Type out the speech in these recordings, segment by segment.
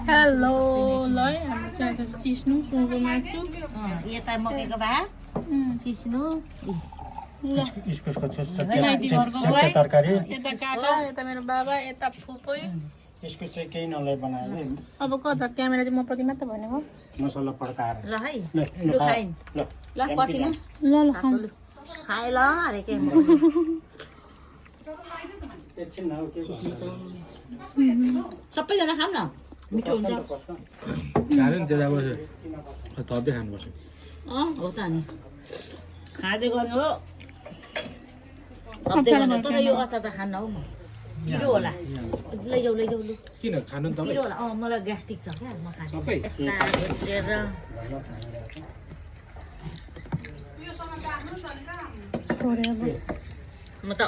hello ल हाम्रो चाहिँ आज सिस्नु सुँगुरको मासु यता मकैको भात सिस्नु इस्कुसको नाइटी घरको गए तरकारी यता काका यता मेरो बाबा यता फुपै इस्कुस चाहिँ केही नलाई बनायो अब कता क्यामेरा चाहिँ म प्रति मात्र भनेको मसला पड्काएर ल है ल लु खाइन् ल पर्दिन ल ल खाऊँ खाए ल अरे के एकछिन न के सबैजना खाऊ न मिठो हुन्छ खानु नि त्यता बस्यो थप्दै खानुपर्छ हो त नि खाँदै गर्नु हो थप्दै गर्नु तर यो अचार त खान्न हौ म पिरो होला लैजाऊ लैजाऊ लु किन खानु नि पिरो तपाईँ होला मलाई ग्यास्ट्रिक छ क्या म खाँदैन सबै म त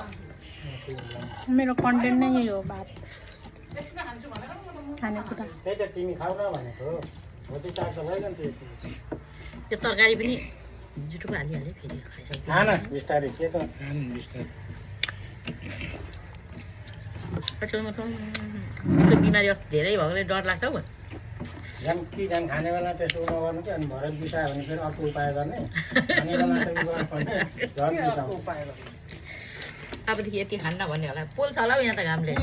मेरो कन्टेन्ट नै यही हो भात खानेकुरा त्यही त तिमी खाऊ न भनेको हो त्यो चार त भएन नि त्यो तरकारी पनि जुठुको हालिहाल्यो फेरि खाइसक्यो खान बिस्तारै के त खानु नि बिस्तारै त्यो बिमारी अस्ति धेरै भएकोले डर लाग्छ हौ जान खाने बेला त्यसो नगर्नु कि अनि भरे बिसायो भने फेरि अर्को उपाय गर्ने खाने बेला त उयो गर्नुपर्ने झन् बिसाउ अबदेखि यति खान्न भन्ने होला पोल्छ होला हौ यहाँ त घामले म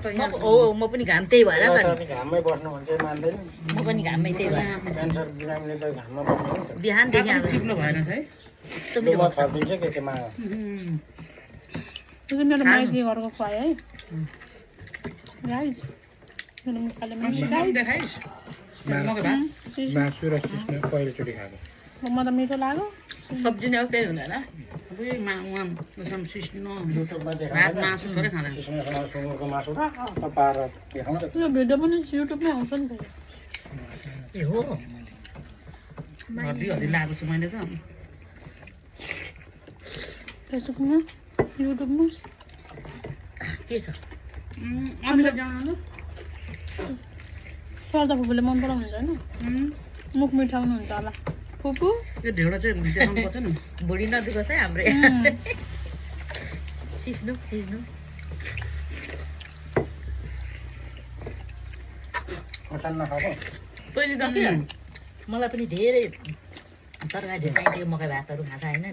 त हो म पनि घाम त्यही भएर त नि घाममै बस्नु भने चाहिँ मान्दैन म पनि घाममै त्यही भएर क्यान्सर बिरामीले त घाममा बस्नु बिहानदेखि आज चिप्लो भएन है एकदम म थपिदिन्छ के चाहिँ मा त्यो चाहिँ मेरो माइती घरको खुवायो है गाइज मेरो मुखाले मासु गाइज देखाइस् मासु र सिस्नु पहिलोचोटि खाएको म त मिठो लाग्यो सब्जी नै त्यही हुँदैन युट्युबमा भात देखाउँछ मासु थोरै खाँदैन कृष्णसँग सुँगुरको मासु पारेर देखाउँछ यो भिडियो पनि युट्युबमै आउँछ नि त ए हो हड्डी हड्डी लगाएको छु मैले त फेसबुकमा युट्युबमा के छ अमिलो जानु सरदा फुपूले मन पराउनुहुन्छ होइन मुख मिठाउनुहुन्छ होला फुपू यो ढेउडा चाहिँ देखाउनु पर्छ नि बुढी नदुखोस् है हाम्रो सिस्नु सिस्नु कठन नखाएको पहिले त के मलाई पनि धेरै तरकारी धेरै चाहिन्थ्यो मकै भातहरू खाँदा होइन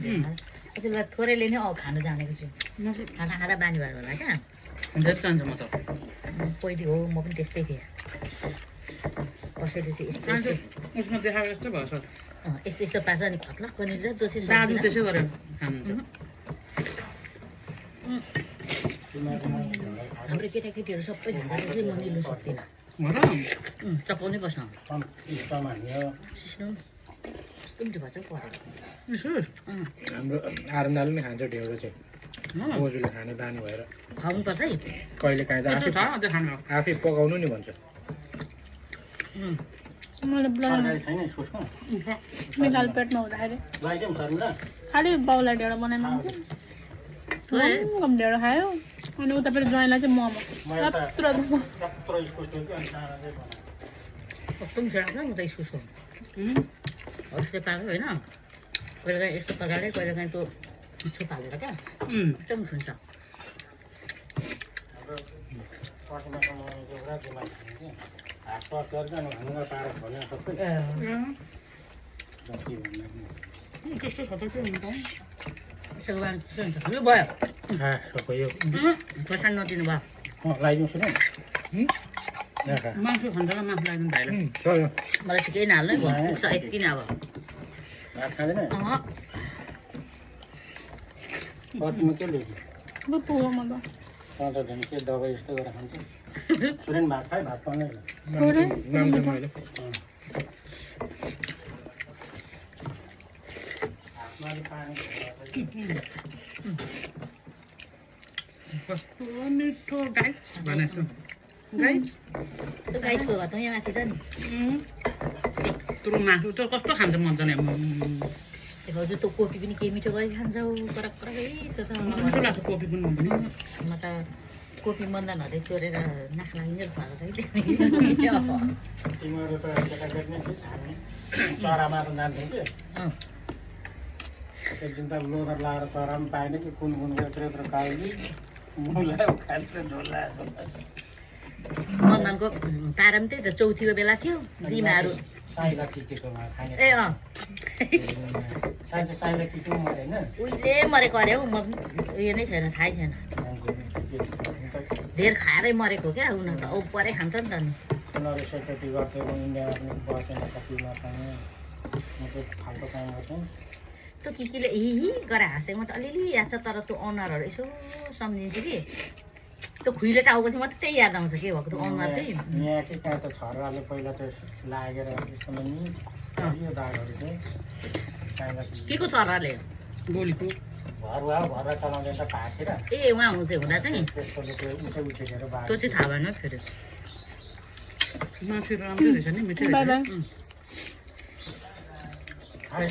त्यसैले थोरैले नै खानु जानेको छु खाना खाँदा बानी भयो होला क्या धेरै चाहिन्छ म त पहिले हो म पनि त्यस्तै थिएँ कसैले चाहिँ यस्तो यस्तो उसमा देखाएको जस्तो भयो सर यस्तो यस्तो पार्छ अनि खत्लक्क निल्छ दोषी दाजु त्यसै गरेर खानुहुन्छ हाम्रो केटाकेटीहरू सबै खाँदा चाहिँ म निल्नु सक्दिनँ हो र चपाउनै बस्न इस्टमा हान्यो सिस्नु कुम्टी भएछ परेर यसो हाम्रो आरनाले नै खान्छ ढेउडो चाहिँ बोजूले खाने बानी भएर खुवाउनुपर्छ है कहिले काहीँ त यस्तो छ अझै खानु आफै पकाउनु नि भन्छ मैले तरकारी छैन इस्कुसको मिठाल पेटमा हुँदाखेरि लगाइदिउँ शर्मिला खालि बाउलाई ढेँडो बनाइमा कम ढेँडो खायो अनि उता फेरि ज्वाइँलाई चाहिँ मोमो यत्रो यत्रो इस्कुस थियो कि अनि सारा चाहिँ बनायो कस्तो मिठो लाग्छ नि त इस्कुसको अस्ति पाएको होइन कहिले काहीँ यस्तो प्रकारले कहिले काहीँ त्यो मिठो पालेर क्या एकदम मिठो हुन्छ पटनासम्म एउटा दिमाग खाने कि हात पस गरेर अनि हाङ्गर पारेर भने सबै जति भन्दा पनि त्यस्तो छ त के हुन्छ यसो गर्दा मिठो हुन्छ यो भयो सबै यो खोर्सानी नदिनु भयो लगाइदिउँ सुन मासु खान्छ र मासु लाग्दैन भाइलाई मलाई चाहिँ केही नहाल्नु है पुग्छ यति नै अब भात खाँदैन पटमा के ल्याइदिउँ पुग्यो म त सधैँ भने के दबाई जस्तो गरेर खान्छ सुरेन भात खायो भात पाउने थोरै मैले कस्तो मिठो गाइस भने जस्तो गाइस त्यो गाईको घर त यहाँ माथि छ नि यत्रो मासु त कस्तो खान्छ मजाले त्यो त कोपी पनि के मिठो गरी खान्छौ करक करकै त्यो त मिठो लाग्छ कोपी पनि मन पनि म त कोपी मन्दनहरूले चोरेर नाक लागिन्जेल खुवाएको छ कि तिमीहरू त केटाकेटी नै थिइस् हामी चरामा त जान्थ्यौँ कि एकदिन त लोदर लाएर चरा पनि पाएन कि कुन कुन यत्रो यत्रो काली मुला उखाल्छ झोला मन रक्षाबन्धनको पारा पनि त्यही त चौथीको बेला थियो दिमाहरू साइला टिकेकोमा खाने ए अँ साइला टिकेको मरेन उहिले मरेको अरे हौ म उयो नै छैन थाहै छैन धेर खाएरै मरेको क्या उनीहरू त औ परे खान्छ नि त नि उनीहरू सेक्युरिटी गर्थ्यो इन्डियामा पनि बसेन कतिमा पनि म त फाल्टो काम गर्थेँ त्यो किले हिही गरेर हाँसेको म त अलिअलि याद छ तर त्यो अनुहारहरू यसो सम्झिन्छु कि त्यो खुइले टाउपछि मात्रै त्यही याद आउँछ के भएको त्यो अनुहार चाहिँ यहाँ चाहिँ त्यहाँ त छोराले पहिला त लागेर यसमा नि यो दागहरू चाहिँ के को चराले गोलीको भर चलाउँदैन त भाँचेर ए उहाँ हुन्छ हुँदा चाहिँ त्यसकोले त्यो उठेर त्यो चाहिँ थाहा भएन फेरि मासु राम्रो रहेछ नि मिठो बाई बाई रहेछ खास